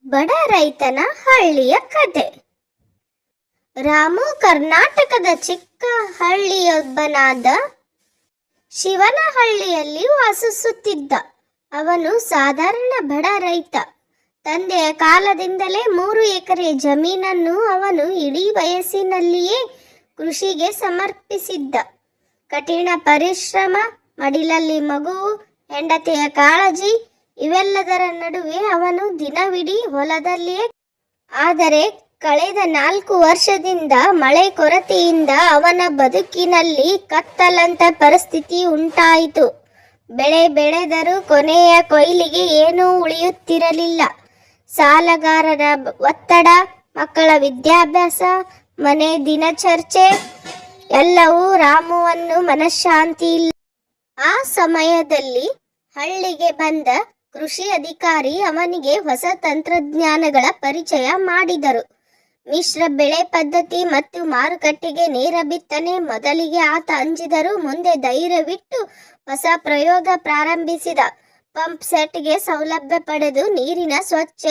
ಬಡ ರೈತನ ಹಳ್ಳಿಯ ಕತೆ. ರಾಮು ಕರ್ನಾಟಕದ ಚಿಕ್ಕ ಹಳ್ಳಿಯೊಬ್ಬನಾದ. ಶಿವನಹಳ್ಳಿಯಲ್ಲಿ ವಾಸಿಸುತ್ತಿದ್ದ. ಅವನು ಸಾಧಾರಣ ಬಡ ರೈತ. ತಂದೆಯ ಕಾಲದಿಂದಲೇ 3 ಎಕರೆ ಜಮೀನನ್ನು ಅವನು ಇಡೀ ವಯಸ್ಸಿನಲ್ಲಿಯೇ ಕೃಷಿಗೆ ಸಮರ್ಪಿಸಿದ್ದ. ಕಠಿಣ ಪರಿಶ್ರಮ, ಮಡಿಲಲ್ಲಿ ಮಗುವು, ಹೆಂಡತಿಯ ಕಾಳಜಿ ಇವೆಲ್ಲದರ ನಡುವೆ ಅವನು ದಿನವಿಡೀ ಹೊಲದಲ್ಲಿಯೇ. ಆದರೆ ಕಳೆದ 4 ವರ್ಷದಿಂದ ಮಳೆ ಕೊರತೆಯಿಂದ ಅವನ ಬದುಕಿನಲ್ಲಿ ಕತ್ತಲಂತ ಪರಿಸ್ಥಿತಿ ಉಂಟಾಯಿತು. ಬೆಳೆ ಬೆಳೆದರೂ ಕೊನೆಯ ಕೊಯ್ಲಿಗೆ ಏನೂ ಉಳಿಯುತ್ತಿರಲಿಲ್ಲ. ಸಾಲಗಾರರ ಒತ್ತಡ, ಮಕ್ಕಳ ವಿದ್ಯಾಭ್ಯಾಸ, ಮನೆ ದಿನಚರ್ಚೆ ಎಲ್ಲವೂ ರಾಮುವನ್ನು ಮನಃಶಾಂತಿ ಇಲ್ಲ. ಆ ಸಮಯದಲ್ಲಿ ಹಳ್ಳಿಗೆ ಬಂದ ಕೃಷಿ ಅಧಿಕಾರಿ ಅವನಿಗೆ ಹೊಸ ತಂತ್ರಜ್ಞಾನಗಳ ಪರಿಚಯ ಮಾಡಿದರು. ಮಿಶ್ರ ಬೆಳೆ ಪದ್ಧತಿ ಮತ್ತು ಮಾರುಕಟ್ಟೆಗೆ ನೇರ ಬಿತ್ತನೆ. ಮೊದಲಿಗೆ ಆತ ಅಂಜಿದರೂ ಮುಂದೆ ಧೈರ್ಯವಿಟ್ಟು ಹೊಸ ಪ್ರಯೋಗ ಪ್ರಾರಂಭಿಸಿದ. ಪಂಪ್ ಸೆಟ್ಗೆ ಸೌಲಭ್ಯ ಪಡೆದು ನೀರಿನ ಸ್ವಚ್ಛ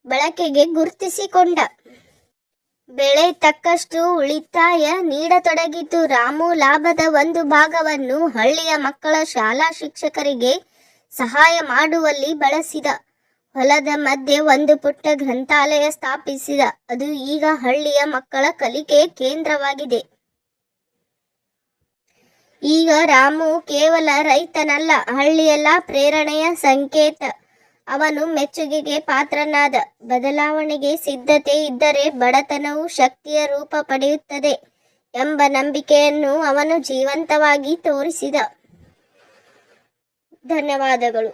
ಬಳಕೆಗೆ ಗುರುತಿಸಿಕೊಂಡ. ಬೆಳೆ ತಕ್ಕಷ್ಟು ಉಳಿತಾಯ ನೀಡತೊಡಗಿತು. ರಾಮು ಲಾಭದ ಒಂದು ಭಾಗವನ್ನು ಹಳ್ಳಿಯ ಮಕ್ಕಳ ಶಾಲಾ ಶಿಕ್ಷಕರಿಗೆ ಸಹಾಯ ಮಾಡುವಲ್ಲಿ ಬಳಸಿದ. ಹೊಲದ ಮಧ್ಯೆ ಒಂದು ಪುಟ್ಟ ಗ್ರಂಥಾಲಯ ಸ್ಥಾಪಿಸಿದ. ಅದು ಈಗ ಹಳ್ಳಿಯ ಮಕ್ಕಳ ಕಲಿಕೆಯ ಕೇಂದ್ರವಾಗಿದೆ. ಈಗ ರಾಮು ಕೇವಲ ರೈತನಲ್ಲ, ಹಳ್ಳಿಯೆಲ್ಲ ಪ್ರೇರಣೆಯ ಸಂಕೇತ. ಅವನು ಮೆಚ್ಚುಗೆಗೆ ಪಾತ್ರನಾದ. ಬದಲಾವಣೆಗೆ ಸಿದ್ಧತೆ ಇದ್ದರೆ ಬಡತನವು ಶಕ್ತಿಯ ರೂಪ ಪಡೆಯುತ್ತದೆ ಎಂಬ ನಂಬಿಕೆಯನ್ನು ಅವನು ಜೀವಂತವಾಗಿ ತೋರಿಸಿದ. ಧನ್ಯವಾದಗಳು.